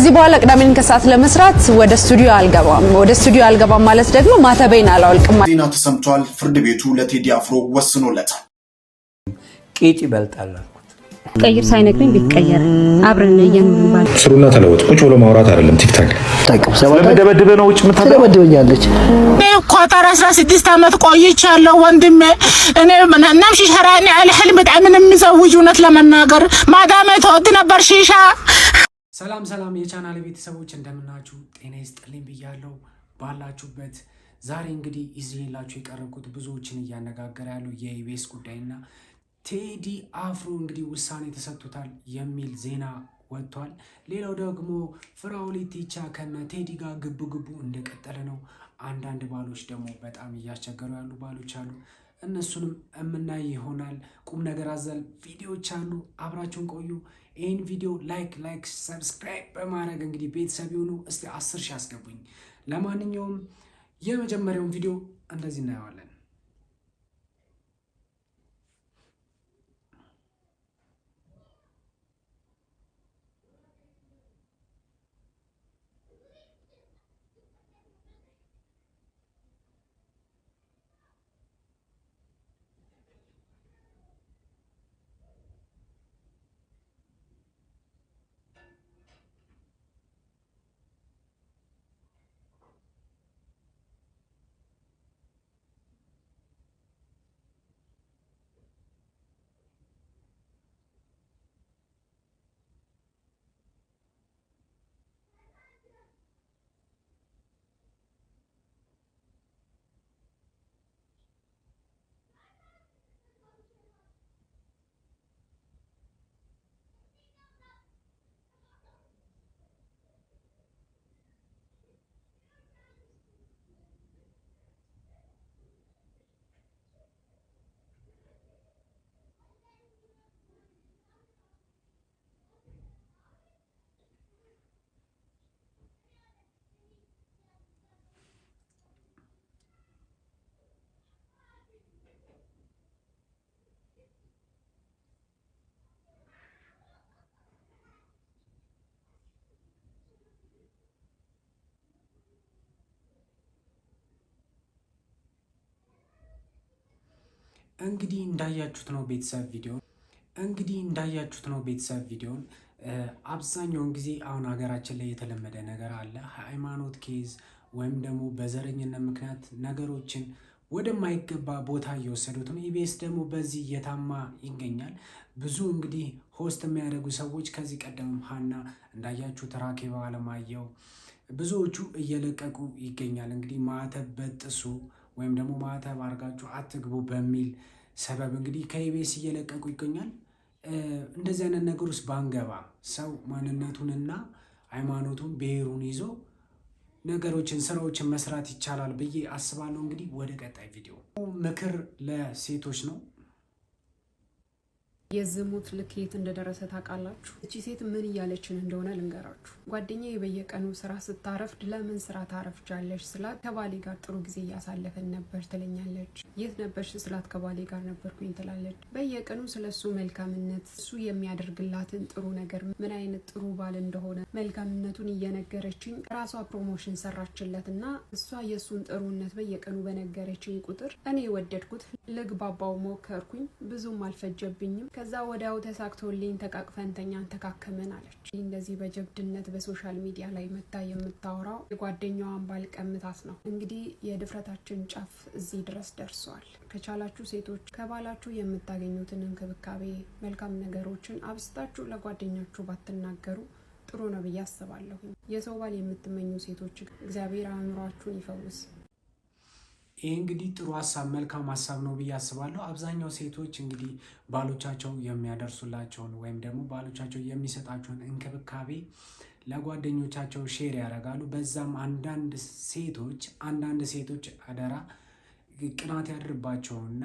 ከዚህ በኋላ ቅዳሜን ከሰዓት ለመስራት ወደ ስቱዲዮ አልገባም ማለት ደግሞ ማተቤን አላወልቅም። ዜና ተሰምቷል። ፍርድ ቤቱ ለቴዲ አፍሮ ወስኖለታል። ቄጭ ይበልጣል አልኩት። ቀይር ሳይነግረኝ ቢቀየር አብረን እየኖርን ባል ስሩና ተለወጥ። ቁጭ ብሎ ማውራት አይደለም ቲክታክ ስለመደበደበ ነው ውጭ ተደበደበኛለች። ኳታር 16 ዓመት ቆይቻለሁ ወንድሜ። እኔ ምናንም ሺሻራኒ አልህልም በጣም የሚዘውጅ እውነት ለመናገር ማዳሜ ተወድ ነበር ሺሻ። ሰላም የቻናል ቤተሰቦች እንደምናችሁ ጤና ይስጥልኝ ብያለሁ ባላችሁበት። ዛሬ እንግዲህ ይዤላችሁ የቀረብኩት ብዙዎችን እያነጋገረ ያለው የኢቢኤስ ጉዳይና ቴዲ አፍሮ እንግዲህ ውሳኔ ተሰጥቶታል የሚል ዜና ወጥቷል። ሌላው ደግሞ ፍራኦል ኢቲቻ ከነ ቴዲ ጋር ግቡ እንደቀጠለ ነው። አንዳንድ ባሎች ደግሞ በጣም እያስቸገሩ ያሉ ባሎች አሉ። እነሱንም እምናይ ይሆናል። ቁም ነገር አዘል ቪዲዮዎች አሉ። አብራችሁን ቆዩ። ይህን ቪዲዮ ላይክ ሰብስክራይብ በማድረግ እንግዲህ ቤተሰብ ይሁኑ። እስቲ 10 ሺህ አስገቡኝ። ለማንኛውም የመጀመሪያውን ቪዲዮ እንደዚህ እናየዋለን። እንግዲህ እንዳያችሁት ነው ቤተሰብ ቪዲዮን አብዛኛውን ጊዜ አሁን ሀገራችን ላይ የተለመደ ነገር አለ። ሃይማኖት ኬዝ ወይም ደግሞ በዘረኝነት ምክንያት ነገሮችን ወደማይገባ ቦታ እየወሰዱት ነው። ኢቢኤስ ደግሞ በዚህ እየታማ ይገኛል። ብዙ እንግዲህ ሆስት የሚያደርጉ ሰዎች ከዚህ ቀደም ሀና እንዳያችሁት ራኬባ አለማየሁ ብዙዎቹ እየለቀቁ ይገኛል። እንግዲህ ማዕተብ በጥሱ ወይም ደግሞ ማዕተብ አድርጋችሁ አትግቡ በሚል ሰበብ እንግዲህ ከኢቢኤስ እየለቀቁ ይገኛል። እንደዚህ አይነት ነገር ውስጥ ባንገባ ሰው ማንነቱንና ሃይማኖቱን ብሔሩን ይዞ ስራዎችን መስራት ይቻላል ብዬ አስባለሁ። እንግዲህ ወደ ቀጣይ ቪዲዮ ምክር ለሴቶች ነው። የዝሙት ልኬት እንደደረሰ ታውቃላችሁ? እቺ ሴት ምን እያለችን እንደሆነ ልንገራችሁ። ጓደኛዬ በየቀኑ ስራ ስታረፍድ ለምን ስራ ታረፍጃለሽ ስላት ከባሌ ጋር ጥሩ ጊዜ እያሳለፈን ነበር ትለኛለች። የት ነበርሽ ስላት ከባሌ ጋር ነበርኩኝ ትላለች። በየቀኑ ስለሱ መልካምነት፣ እሱ የሚያደርግላትን ጥሩ ነገር፣ ምን አይነት ጥሩ ባል እንደሆነ መልካምነቱን እየነገረችኝ ራሷ ፕሮሞሽን ሰራችለትና እሷ የሱን ጥሩነት በየቀኑ በነገረችኝ ቁጥር እኔ ወደድኩት። ልግባባው ሞከርኩኝ። ብዙም አልፈጀብኝም። ከዛ ወዲያው ተሳክቶልኝ ተቃቅፈን ተኛን፣ ተካከመን አለች። እንደዚህ በጀብድነት በሶሻል ሚዲያ ላይ መታ የምታወራው የጓደኛዋን ባል ቀምታት ነው። እንግዲህ የድፍረታችን ጫፍ እዚህ ድረስ ደርሷል። ከቻላችሁ ሴቶች ከባላችሁ የምታገኙትን እንክብካቤ፣ መልካም ነገሮችን አብስታችሁ ለጓደኛችሁ ባትናገሩ ጥሩ ነው ብዬ አስባለሁ። የሰው ባል የምትመኙ ሴቶች እግዚአብሔር አእምሯችሁን ይፈውስ። ይህ እንግዲህ ጥሩ ሀሳብ መልካም ሀሳብ ነው ብዬ አስባለሁ። አብዛኛው ሴቶች እንግዲህ ባሎቻቸው የሚያደርሱላቸውን ወይም ደግሞ ባሎቻቸው የሚሰጣቸውን እንክብካቤ ለጓደኞቻቸው ሼር ያደርጋሉ። በዛም አንዳንድ ሴቶች አደራ ቅናት ያድርባቸውና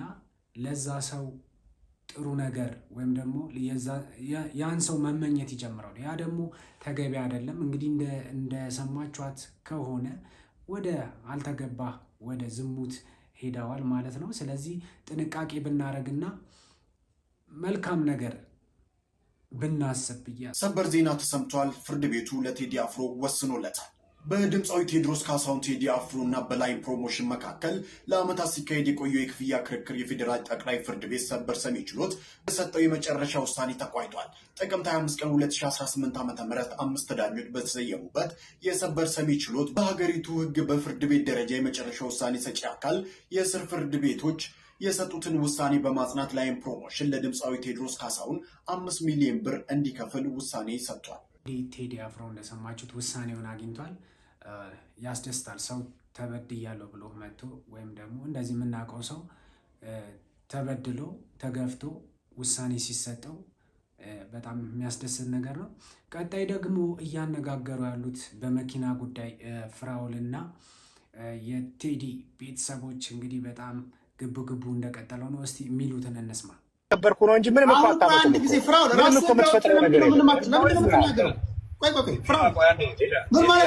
ለዛ ሰው ጥሩ ነገር ወይም ደግሞ ያን ሰው መመኘት ይጀምራሉ። ያ ደግሞ ተገቢ አይደለም። እንግዲህ እንደሰማችኋት ከሆነ ወደ አልተገባ ወደ ዝሙት ሄደዋል ማለት ነው። ስለዚህ ጥንቃቄ ብናደርግና መልካም ነገር ብናስብ ብያ ሰበር ዜና ተሰምቷል። ፍርድ ቤቱ ለቴዲ አፍሮ ወስኖለታል። በድምፃዊ ቴዎድሮስ ካሳሁን ቴዲ አፍሮ እና በላይን ፕሮሞሽን መካከል ለዓመታት ሲካሄድ የቆየው የክፍያ ክርክር የፌዴራል ጠቅላይ ፍርድ ቤት ሰበር ሰሚ ችሎት በሰጠው የመጨረሻ ውሳኔ ተቋይቷል። ጥቅምት 25 ቀን 2018 ዓ.ም 5 ዳኞች በተሰየሙበት የሰበር ሰሚ ችሎት በሀገሪቱ ሕግ በፍርድ ቤት ደረጃ የመጨረሻ ውሳኔ ሰጪ አካል የስር ፍርድ ቤቶች የሰጡትን ውሳኔ በማጽናት ላይን ፕሮሞሽን ለድምፃዊ ቴዎድሮስ ካሳሁን 5 ሚሊዮን ብር እንዲከፍል ውሳኔ ሰጥቷል። ቴዲ አፍሮ እንደሰማችሁት ውሳኔውን አግኝቷል። ያስደስታል። ሰው ተበድያለሁ ብሎ መጥቶ ወይም ደግሞ እንደዚህ የምናውቀው ሰው ተበድሎ ተገፍቶ ውሳኔ ሲሰጠው በጣም የሚያስደስት ነገር ነው። ቀጣይ ደግሞ እያነጋገሩ ያሉት በመኪና ጉዳይ ፍራውልና የቴዲ ቤተሰቦች እንግዲህ በጣም ግቡ እንደቀጠለው ነው። እስቲ የሚሉትን እንስማ። ነበርኩ ነው እንጂ ምንም እኮ አንድ ጊዜ ፍራውል ራስ የምትፈጥረው ነገር የለም። ለምን የምትናገረው? ቆይ ፍራውል ምን ማለት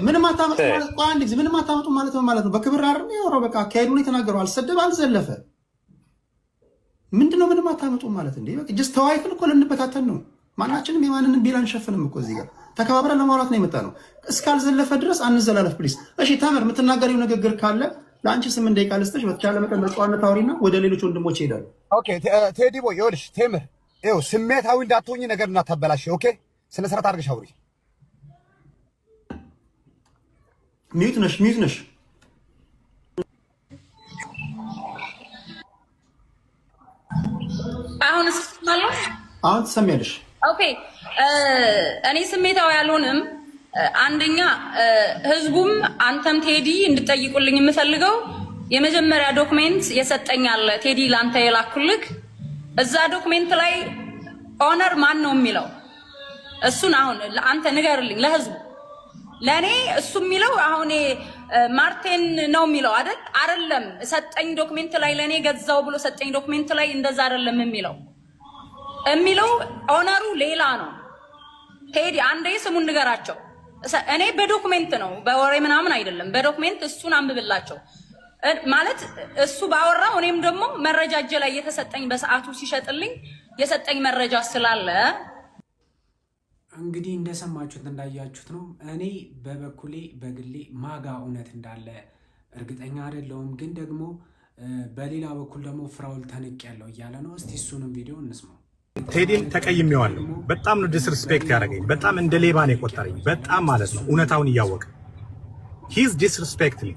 ምንም አታመጡ ማለት ቆይ አንድ ጊዜ ምንም አታመጡ ማለት ነው ማለት ነው። በክብር አይደል ነው በቃ አካሄዱን የተናገረው። አልሰደብ አልዘለፈ ምንድነው ምንም አታመጡ ማለት እንዴ? በቃ ጀስት ተዋይፈን እኮ ልንበታተን ነው። ማናችንም የማንንም ቢል አንሸፍንም እኮ እዚህ ጋር ተከባብረን ለማውራት ነው የመጣ ነው። እስካልዘለፈ ድረስ አንዘላለፍ ፕሊዝ። እሺ ታመር የምትናገሪው ንግግር ካለ ለአንቺ 8 ደቂቃ ልስጥሽ። በተቻለ መጠን በጨዋነት አውሪና ወደ ሌሎች ወንድሞች ይሄዳሉ። ኦኬ ቴዲ ቦይ ይኸውልሽ ቴምር ይኸው ስሜታዊ እንዳትሆኚ ነገር እናታበላሽ። ኦኬ ስነ ስርዓት አድርገሽ አውሪ። ሚዩት ነሽ አሁን ትሰሚያለሽ። ኦኬ እኔ ስሜታዊ ያልሆንም አንደኛ ህዝቡም አንተም ቴዲ እንድጠይቁልኝ የምፈልገው የመጀመሪያ ዶክሜንት የሰጠኛል ቴዲ ላንተ የላኩልክ እዛ ዶክሜንት ላይ ኦነር ማን ነው የሚለው እሱን አሁን አንተ ንገርልኝ ለህዝቡ። ለኔ እሱ የሚለው አሁን ማርቲን ነው የሚለው አይደለም ሰጠኝ ዶክሜንት ላይ ለኔ ገዛው ብሎ ሰጠኝ ዶክሜንት ላይ እንደዛ አይደለም የሚለው ኦነሩ ሌላ ነው። ቴዲ አንዴ ስሙን ንገራቸው። እኔ በዶክሜንት ነው በወሬ ምናምን አይደለም፣ በዶክሜንት እሱን አንብብላቸው ማለት እሱ ባወራው እኔም ደግሞ መረጃ እጄ ላይ የተሰጠኝ በሰዓቱ ሲሸጥልኝ የሰጠኝ መረጃ ስላለ እንግዲህ እንደሰማችሁት እንዳያችሁት ነው። እኔ በበኩሌ በግሌ ማጋ እውነት እንዳለ እርግጠኛ አይደለሁም፣ ግን ደግሞ በሌላ በኩል ደግሞ ፍራውል ተንቅ ያለው እያለ ነው። እስቲ እሱንም ቪዲዮ እንስማው። ቴዲን ተቀይሜዋለሁ። በጣም ነው ዲስሪስፔክት ያደረገኝ። በጣም እንደ ሌባ ነው የቆጠረኝ። በጣም ማለት ነው እውነታውን እያወቀ ሂዝ ዲስሪስፔክት ሚ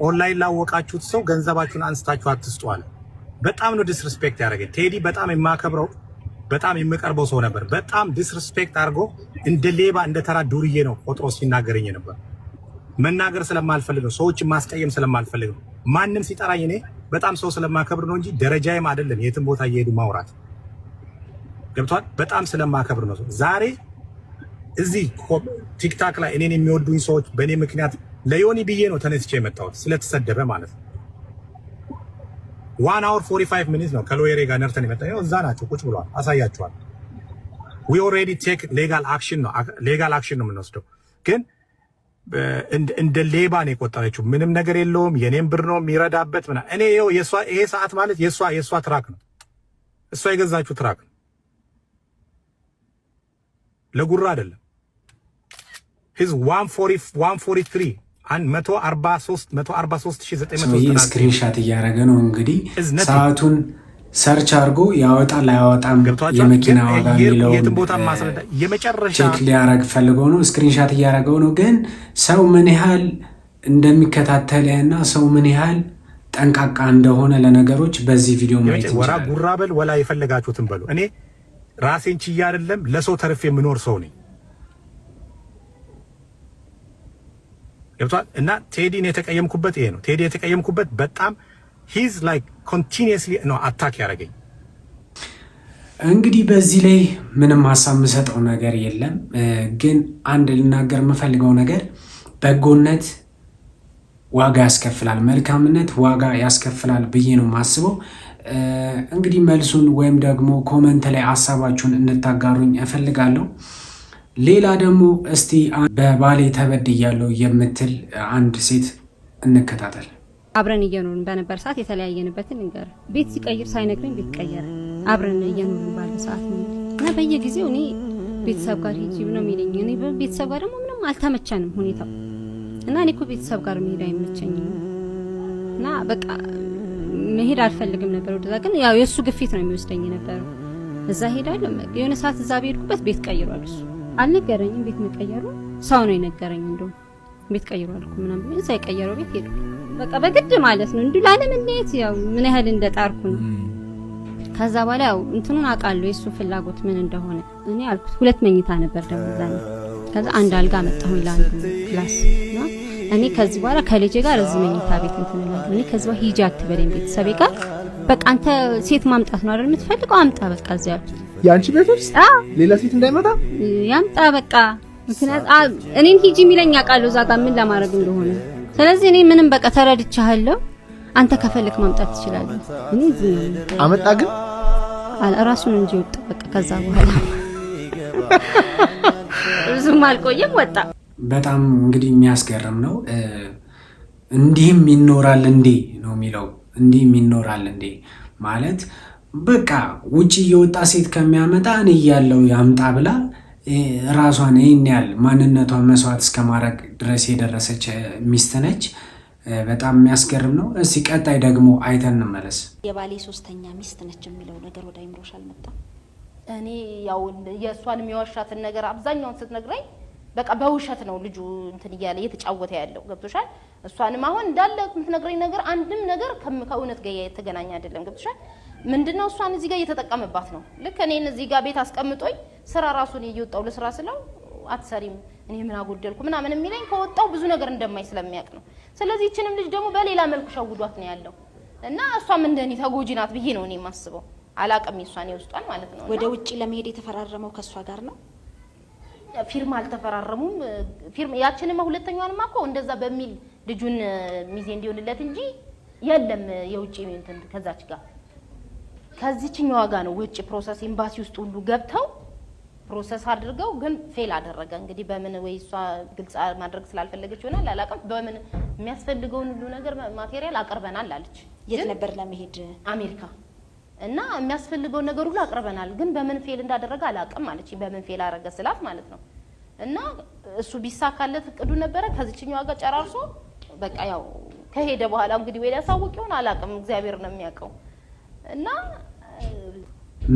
ኦንላይን ላወቃችሁት ሰው ገንዘባችሁን አንስታችሁ አትስጡ አለ። በጣም ነው ዲስሪስፔክት ያደረገኝ። ቴዲ በጣም የማከብረው በጣም የምቀርበው ሰው ነበር። በጣም ዲስሪስፔክት አድርጎ እንደ ሌባ እንደ ተራ ዱርዬ ነው ቆጥሮ ሲናገረኝ ነበር። መናገር ስለማልፈልግ ነው፣ ሰዎችን ማስቀየም ስለማልፈልግ ነው። ማንም ሲጠራኝ እኔ በጣም ሰው ስለማከብር ነው እንጂ ደረጃዬም አይደለም የትም ቦታ እየሄዱ ማውራት ገብቷል። በጣም ስለማከብር ነው። ዛሬ እዚህ ቲክታክ ላይ እኔን የሚወዱኝ ሰዎች በእኔ ምክንያት ለዮኒ ብዬ ነው ተነስቼ የመጣሁት ስለተሰደበ ማለት ነው። 1 hour 45 minutes ነው ከሎየሬ ጋር ነርተን የመጣው። እዛ ናቸው ቁጭ ብለዋል፣ አሳያቸዋል። we already take legal action ነው የምንወስደው። ግን እንደ ሌባ ነው የቆጠረችው። ምንም ነገር የለውም፣ የኔም ብር ነው የሚረዳበት ምናምን። እኔ ይሄ ሰዓት ማለት የሷ ትራክ ነው፣ እሷ የገዛችው ትራክ ነው፣ ለጉራ አይደለም። his 143 143,990 ስክሪንሻት እያደረገ ነው እንግዲህ ሰዓቱን ሰርች አድርጎ ያወጣል አያወጣም የመኪና ዋጋ የሚለውን ቼክ ሊያደርግ ፈልገው ነው ስክሪንሻት እያደረገው ነው። ግን ሰው ምን ያህል እንደሚከታተልና ሰው ምን ያህል ጠንቃቃ እንደሆነ ለነገሮች በዚህ ቪዲዮ ማየት ይችላል። ወራ ጉራ በል ወላ የፈለጋችሁትን በሉ። እኔ ራሴን ችዬ አይደለም ለሰው ተርፌ የምኖር ሰው ነኝ። ገብቷል። እና ቴዲን የተቀየምኩበት ይሄ ነው። ቴዲ የተቀየምኩበት በጣም ሂዝ ላይክ ኮንቲኒየስሊ ነው አታክ ያደረገኝ። እንግዲህ በዚህ ላይ ምንም ሀሳብ የምሰጠው ነገር የለም። ግን አንድ ልናገር የምፈልገው ነገር በጎነት ዋጋ ያስከፍላል፣ መልካምነት ዋጋ ያስከፍላል ብዬ ነው የማስበው። እንግዲህ መልሱን ወይም ደግሞ ኮመንት ላይ ሀሳባችሁን እንድታጋሩኝ እፈልጋለሁ። ሌላ ደግሞ እስቲ በባሌ ተበድያለሁ የምትል አንድ ሴት እንከታተል። አብረን እየኖርን በነበር ሰዓት የተለያየንበትን እንገር ቤት ሲቀይር ሳይነግረኝ ቤት ቀየረ። አብረን እየኖርን ባለ ሰዓት ነው እና በየጊዜው እኔ ቤተሰብ ጋር ሂጂ ነው የሚለኝ። እኔ ቤተሰብ ጋር ደግሞ ምንም አልተመቸንም ሁኔታው እና እኔ እኮ ቤተሰብ ጋር መሄድ አይመቸኝም እና በቃ መሄድ አልፈልግም ነበር ወደዛ። ግን ያው የሱ ግፊት ነው የሚወስደኝ ነበር። እዛ ሄዳለሁ። የሆነ ሰዓት እዛ በሄድኩበት ቤት ቀይሯል። እሱ አልነገረኝም ቤት መቀየሩ፣ ሰው ነው የነገረኝ። እንደው ቤት ቀይሯል እኮ ምናምን እዛ የቀየረው ቤት ሄዱ። በቃ በግድ ማለት ነው እንዴ ላለመለየት ያው ምን ያህል እንደጣርኩ ነው። ከዛ በኋላ ያው እንትኑን አውቃለሁ የሱ ፍላጎት ምን እንደሆነ። እኔ አልኩት 2 መኝታ ነበር ደግሞ ዛሬ። ከዛ አንድ አልጋ መጣሁኝ ለአንዱ ክላስ እና እኔ ከዚህ በኋላ ከልጄ ጋር እዚህ መኝታ ቤት እንትን እላለሁ። እኔ ከዚህ በኋላ ሂጂ አትበለኝ ቤተሰቤ ጋር። በቃ አንተ ሴት ማምጣት ነው አይደል የምትፈልገው? አምጣ በቃ እዚህ ያልኩት። ያንቺ ቤት ውስጥ ሌላ ሴት እንዳይመጣ ያምጣ በቃ። ምክንያቱም እኔን ሂጂ የሚለኝ አውቃለሁ እዛ ጋር ምን ለማድረግ እንደሆነ። ስለዚህ እኔ ምንም በቃ ተረድቻለሁ። አንተ ከፈለክ ማምጣት ትችላለህ። እኔ እዚህ ነው አመጣ ግን ራሱን እንጂ ወጣ በቃ። ከዛ በኋላ ብዙም አልቆየም ወጣ። በጣም እንግዲህ የሚያስገርም ነው። እንዲህም ይኖራል እንዴ ነው የሚለው። እንዲህም ይኖራል እንዴ ማለት በቃ ውጪ የወጣ ሴት ከሚያመጣ እኔ ያለው ያምጣ ብላ ራሷን ይሄን ያህል ማንነቷን መስዋዕት እስከማድረግ ድረስ የደረሰች ሚስት ነች። በጣም የሚያስገርም ነው። እስቲ ቀጣይ ደግሞ አይተን እንመለስ። የባሌ 3ኛ ሚስት ነች የሚለው ነገር ወደ አይምሮሽ አልመጣም? እኔ ያው የእሷን የሚዋሻትን ነገር አብዛኛውን ስትነግረኝ በቃ በውሸት ነው ልጁ እንትን እያለ እየተጫወተ ያለው ገብቶሻል። እሷንም አሁን እንዳለ የምትነግረኝ ነገር አንድም ነገር ከእውነት ጋር የተገናኘ አይደለም ገብቶሻል። ምንድነው እሷን እዚህ ጋር እየተጠቀመባት ነው። ልክ እኔን እዚህ ጋር ቤት አስቀምጦኝ ስራ ራሱን እየወጣው ለስራ ስለው አትሰሪም እኔ ምን አጎደልኩ ምናምን የሚለኝ ከወጣው ብዙ ነገር እንደማይ ስለሚያውቅ ነው። ስለዚህ እቺንም ልጅ ደግሞ በሌላ መልኩ ሸውዷት ነው ያለው እና እሷም እንደኔ ተጎጂ ናት ብዬ ነው እኔ የማስበው። አላቅም እሷን ይወስጣል ማለት ነው። ወደ ውጪ ለመሄድ የተፈራረመው ከሷ ጋር ነው? ፊርማ አልተፈራረሙም። ፊርማ ያችንማ ሁለተኛዋንማ እኮ እንደዛ በሚል ልጁን ሚዜ እንዲሆንለት እንጂ የለም የውጪ እንትን ከዛች ጋር ከዚህኛዋ ጋር ነው ውጪ ፕሮሰስ ኤምባሲ ውስጥ ሁሉ ገብተው ፕሮሰስ አድርገው ግን ፌል አደረገ። እንግዲህ በምን ወይ እሷ ግልጽ ማድረግ ስላልፈለገች ይሆናል አላውቅም። በምን የሚያስፈልገውን ሁሉ ነገር ማቴሪያል አቀርበናል አለች። የት ነበር ለመሄድ? አሜሪካ እና የሚያስፈልገው ነገር ሁሉ አቀርበናል ግን በምን ፌል እንዳደረገ አላውቅም አለች። በምን ፌል አደረገ ስላት ማለት ነው። እና እሱ ቢሳካለት እቅዱ ነበረ ከዚህኛዋ ጋር ጨራርሶ በቃ ያው ከሄደ በኋላ እንግዲህ ወይ ያሳውቅ ይሆን አላውቅም። እግዚአብሔር ነው የሚያውቀው። እና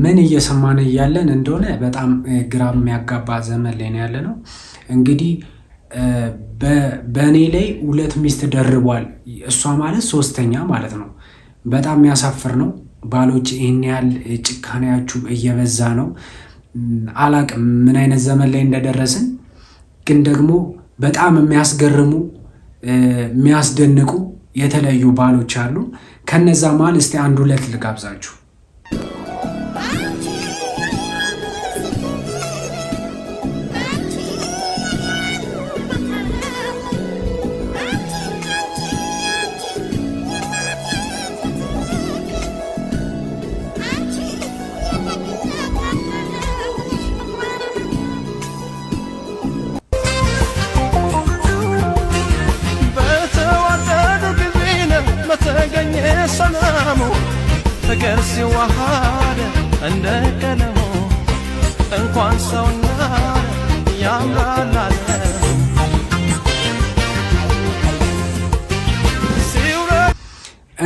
ምን እየሰማን ያለን እንደሆነ በጣም ግራ የሚያጋባ ዘመን ላይ ነው ያለነው። እንግዲህ በእኔ ላይ 2 ሚስት ደርቧል። እሷ ማለት 3ኛ ማለት ነው። በጣም የሚያሳፍር ነው። ባሎች ይሄን ያህል ጭካኔያችሁ እየበዛ ነው። አላቅም ምን አይነት ዘመን ላይ እንደደረስን። ግን ደግሞ በጣም የሚያስገርሙ የሚያስደንቁ የተለያዩ ባሎች አሉ። ከነዛ መሀል እስቲ 1-2 ልጋብዛችሁ።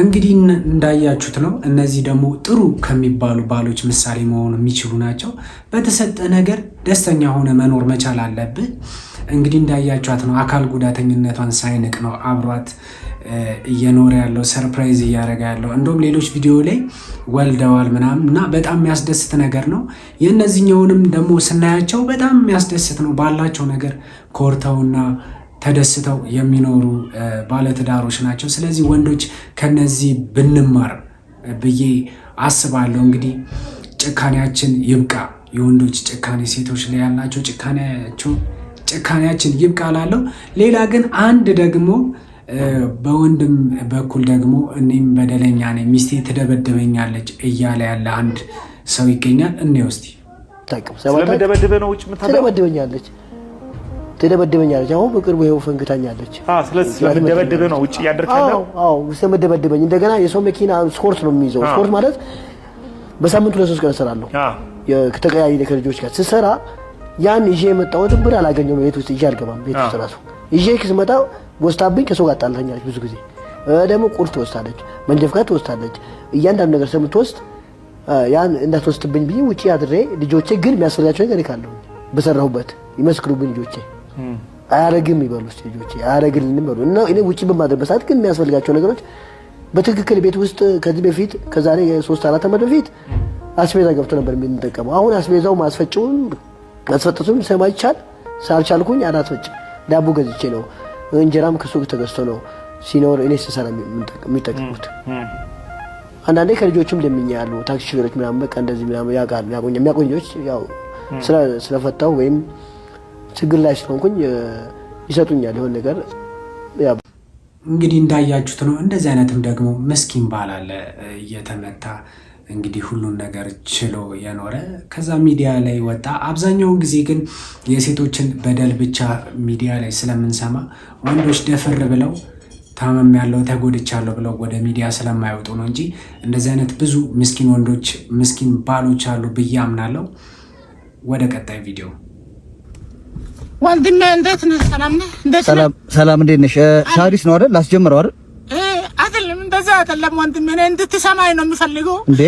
እንግዲህ እንዳያችሁት ነው። እነዚህ ደግሞ ጥሩ ከሚባሉ ባሎች ምሳሌ መሆን የሚችሉ ናቸው። በተሰጠ ነገር ደስተኛ ሆነ መኖር መቻል አለብህ። እንግዲህ እንዳያችኋት ነው። አካል ጉዳተኝነቷን ሳይንቅ ነው አብሯት እየኖረ ያለው፣ ሰርፕራይዝ እያደረገ ያለው። እንደውም ሌሎች ቪዲዮ ላይ ወልደዋል ምናምን እና በጣም የሚያስደስት ነገር ነው። የእነዚህኛውንም ደግሞ ስናያቸው በጣም የሚያስደስት ነው። ባላቸው ነገር ኮርተውና ተደስተው የሚኖሩ ባለትዳሮች ናቸው። ስለዚህ ወንዶች ከነዚህ ብንማር ብዬ አስባለሁ። እንግዲህ ጭካኔያችን ይብቃ። የወንዶች ጭካኔ ሴቶች ላይ ያላቸው ጭካኔያችን ይብቃ እላለሁ። ሌላ ግን አንድ ደግሞ በወንድም በኩል ደግሞ እኔም በደለኛ ነኝ ሚስቴ ትደበድበኛለች እያለ ያለ አንድ ሰው ይገኛል። እኔ ውስጥ ስለምደበድበ ነው ውጭ ምታደበድበኛለች ትደበደበኛለች። አሁን በቅርቡ ይኸው ፈንግታኛለች። ስለዚህ ስለምደበደበ ነው ውጪ ያደርካለው? አዎ ስለምደበደበኝ እንደገና የሰው መኪና ስፖርት ነው የሚይዘው። ስፖርት ማለት በሳምንቱ ለ3 ቀን እሰራለሁ። ከተቀያየረ ከልጆች ጋር ስሰራ ያን ይዤ የመጣሁትን ብር አላገኘሁም። ቤት ውስጥ ይዤ አልገባም። ቤት ውስጥ ራሱ ይዤ ስመጣ ወስታብኝ ከሰው ጋር ጣልታኛለች። ብዙ ጊዜ ደግሞ ቁርጥ ትወስዳለች፣ መንጀፍ ጋር ትወስዳለች። እያንዳንዱ ነገር ስለምትወስድ ያን እንዳትወስድብኝ ብዬ ውጪ አድሬ ልጆቼ ግን የሚያስፈልጋቸው ነገር ይካለሁ በሰራሁበት ይመስክሩብኝ ልጆቼ አያረግም ይበሉ ልጆቼ አያረግልንም ይበሉ እና እኔ ውጪ በማድረግ ሰዓት ግን የሚያስፈልጋቸው ነገሮች በትክክል ቤት ውስጥ ከዚህ በፊት ከዛሬ 3-4 ዓመት በፊት አስቤዛ ገብቶ ነበር የምንጠቀመው። አሁን አስቤዛው ማስፈጨውን አስፈጥቱም ሰማይቻል ሳልቻልኩኝ አላስፈጭ ዳቦ ገዝቼ ነው እንጀራም ከሱቅ ተገዝቶ ነው ሲኖር እኔ ስሰራ የሚጠቀሙት። አንዳንዴ ከልጆችም ለምኛ ያሉ ታክሲ ሹፌሮች ምናምን በቃ እንደዚህ ምናምን ያውቃሉ የሚያቆኞች ያው ስለፈታው ወይም ችግር ላይ ስለሆንኩኝ ይሰጡኛል የሆነ ነገር። እንግዲህ እንዳያችሁት ነው። እንደዚህ አይነትም ደግሞ ምስኪን ባል አለ እየተመታ እንግዲህ ሁሉን ነገር ችሎ የኖረ ከዛ ሚዲያ ላይ ወጣ። አብዛኛውን ጊዜ ግን የሴቶችን በደል ብቻ ሚዲያ ላይ ስለምንሰማ ወንዶች ደፈር ብለው ታመም ያለው ተጎድቻለሁ ብለው ወደ ሚዲያ ስለማይወጡ ነው እንጂ እንደዚህ አይነት ብዙ ምስኪን ወንዶች ምስኪን ባሎች አሉ ብዬ አምናለሁ። ወደ ቀጣይ ቪዲዮ ወንድሜ እንዴት ነህ? ሰላም ነህ? ሰላም እንዴት ነሽ? ሳሪስ ነው አይደል? ላስጀምረው አይደል? አይደለም እንደዛ አይደለም ወንድሜ፣ እኔ እንድትሰማኝ ነው የምፈልገው። እንዴ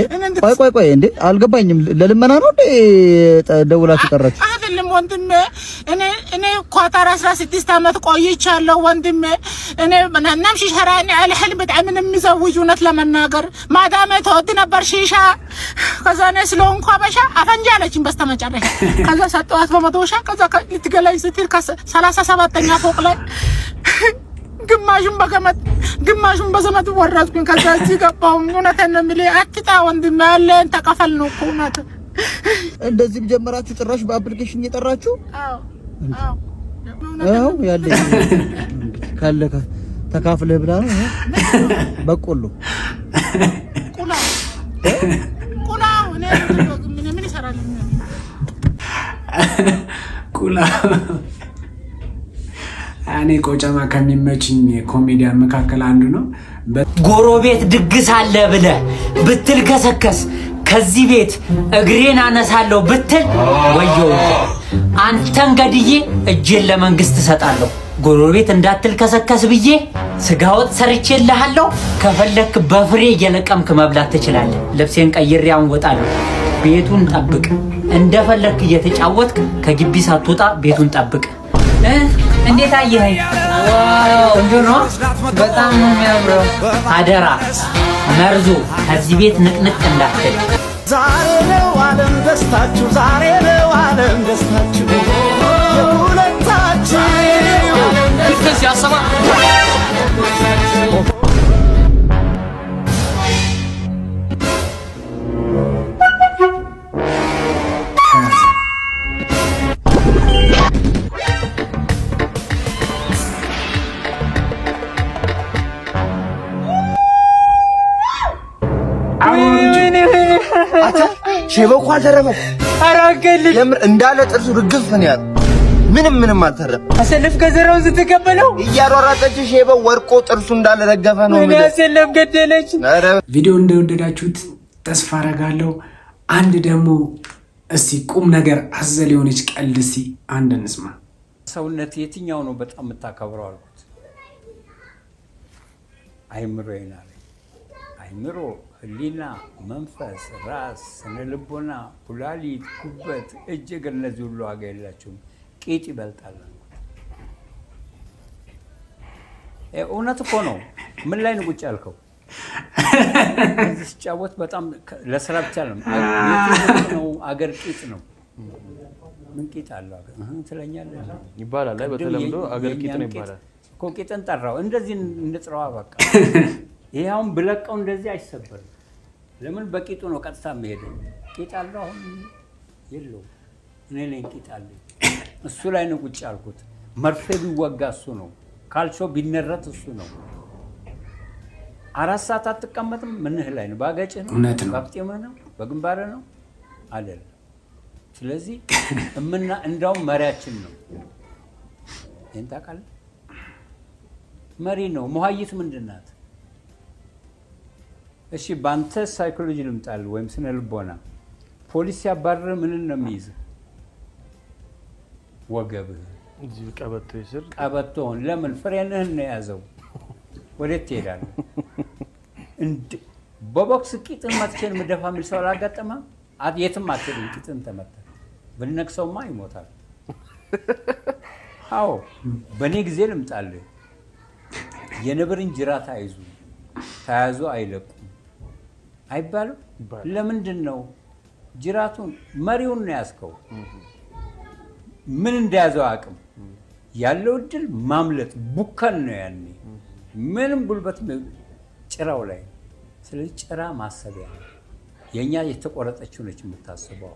ቆይ እንዴ አልገባኝም። ለልመና ነው እንዴ ደውላችሁ ጠራችሁ? አይደለም ወንድሜ፣ እኔ ኳታር 16 ዓመት ቆይቻለሁ ወንድሜ። እኔ ምናምን ሺሻራኒ አልህልም በጣም የሚዘውጅ እውነት ለመናገር ማዳሜ ተወድ ነበር ሺሻ። ከዛ እኔ ስለሆንኩ አበሻ አፈንጃለችኝ በስተመጨረሻ። ከዛ ሰጠኋት በመቶሻ። ከዛ ልትገለኝ ስትል ከ37ኛ ፎቅ ላይ ግማሹን በገመድ ግማሹን በዘመድ ወረድኩኝ። ከዛ እዚህ ገባሁ። እውነቴን ነው የምልህ። አትጣ ወንድሜ ያለን ተቀፈል ነው እኮ እውነት። እንደዚህ ጀመራችሁ ጭራሽ በአፕሊኬሽን እየጠራችሁ? አዎ ያለ ካለ ተካፍለህ ብላ ነው በቆሎ ቁላ ምን ይሰራል ቁላ። እኔ ቆጨማ ከሚመችኝ ኮሜዲያን መካከል አንዱ ነው። ጎረቤት ድግስ አለ ብለህ ብትል ከሰከስ ከዚህ ቤት እግሬን አነሳለሁ ብትል ወየው አንተን ገድዬ እጄን ለመንግስት እሰጣለሁ። ጎረቤት እንዳትል ከሰከስ ብዬ ስጋ ወጥ ሰርቼልሃለሁ። ከፈለክ በፍሬ እየለቀምክ መብላት ትችላለህ። ልብሴን ቀይሬ አሁን እወጣለሁ። ቤቱን ጠብቅ። እንደፈለክ እየተጫወትክ ከግቢ ሳትወጣ ቤቱን ጠብቅ። እንዴት አየኸኝ? ዋው እንጆ በጣም ነው የሚያምረው። አደራ መርዞ ከዚህ ቤት ንቅንቅ እንዳትል። ዛሬ ነው ዓለም ደስታችሁ፣ ዛሬ ነው ዓለም ደስታችሁ የሁለታችሁ ይፈስ ያሰባ ሼበው እኮ አልተረፈም። አራገል የምር እንዳለ ጥርሱ ርግፍ ነው ያለው። ምንም አልተረፈም። አሰልፍ ገዘራውን ስትቀበለው እያሯሯጠች ሼበው ወርቆ ጥርሱ እንዳለ ረገፈ ነው ምን አሰልፍ ገደለች። ቪዲዮ እንደወደዳችሁት ተስፋ አደርጋለሁ። አንድ ደግሞ እስቲ ቁም ነገር አዘል የሆነች ቀልድ እስቲ አንድ እንስማ። ሰውነት የትኛው ነው በጣም የምታከብረው አልኩት። አይምሮ ይናል። አይምሮ፣ ህሊና፣ መንፈስ፣ ራስ፣ ስነ ልቦና፣ ኩላሊት፣ ኩበት፣ እጅ፣ እግር እነዚህ ሁሉ ዋጋ የላቸውም። ቂጥ ይበልጣል። እውነት እኮ ነው። ምን ላይ ነው ቁጭ ያልከው? እዚህ ሲጫወት በጣም ለስራ ብቻ ነው። አገር ቂጥ ነው። ምን ቂጥ አለው ትለኛለህ ይባላል። ላይ በተለምዶ አገር ቂጥ ነው ይባላል እኮ። ቂጥን ጠራው እንደዚህ እንጥራዋ በቃ። ይሄ አሁን ብለቀው እንደዚህ አይሰበርም። ለምን በቂጡ ነው ቀጥታ የሚሄደው። ቂጥ አለው አሁን የለውም። እኔ ነኝ ቂጥ አለኝ። እሱ ላይ ነው ቁጭ ያልኩት። መርፌ ቢወጋ እሱ ነው። ካልቾ ቢነረት እሱ ነው። 4 ሰዓት አትቀመጥም። ምንህ ላይ ነው? ባገጭህ ነው? በአፍጢምህ ነው? በግንባርህ ነው? አይደለም። ስለዚህ እንዳውም መሪያችን ነው። ይሄን ታውቃለህ? መሪ ነው። መሀይት ምንድን ናት? እሺ በአንተ ሳይኮሎጂ ልምጣል ወይም ስነ ልቦና ፖሊስ ሲያባርር ምንን ነው የሚይዝ? ወገብህ እዚህ ቀበቶ ይስር ቀበቶን ለምን ፍሬንህን ነው የያዘው? ወዴት ትሄዳለህ? በቦክስ ቂጥን መትቼን ምደፋ የሚል ሰው አላጋጠመህም? የትም አትሄድም። ቂጥን ተመታ ብነክሰውማ ይሞታል። አዎ በእኔ ጊዜ ልምጣልህ። የነብርን ጅራት አይዙ ተያዙ አይለቁም አይባልም? ለምንድን ነው ጅራቱን መሪውን ነው ያስከው? ምን እንደያዘው አቅም ያለው እድል ማምለጥ ቡከን ነው ያኔ ምንም ጉልበት ጭራው ላይ። ስለዚህ ጭራ ማሰቢያ የኛ የተቆረጠችው ነች የምታስበው።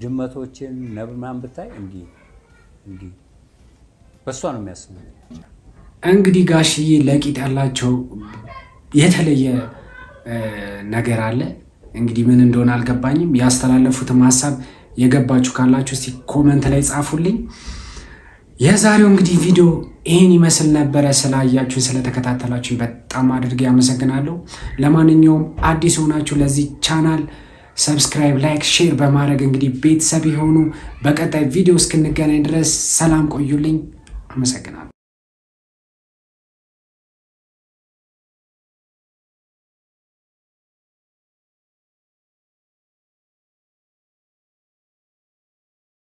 ድመቶችን ነብማን ብታይ እንዲህ በሷ ነው የሚያስበው። እንግዲህ ጋሽዬ ለቂጥ ያላቸው የተለየ ነገር አለ። እንግዲህ ምን እንደሆነ አልገባኝም። ያስተላለፉትም ሀሳብ የገባችሁ ካላችሁ እስቲ ኮመንት ላይ ጻፉልኝ። የዛሬው እንግዲህ ቪዲዮ ይህን ይመስል ነበረ። ስላያችሁን ስለተከታተላችሁን በጣም አድርጌ ያመሰግናለሁ። ለማንኛውም አዲስ ሆናችሁ ለዚህ ቻናል ሰብስክራይብ፣ ላይክ፣ ሼር በማድረግ እንግዲህ ቤተሰብ የሆኑ በቀጣይ ቪዲዮ እስክንገናኝ ድረስ ሰላም ቆዩልኝ። አመሰግናለሁ።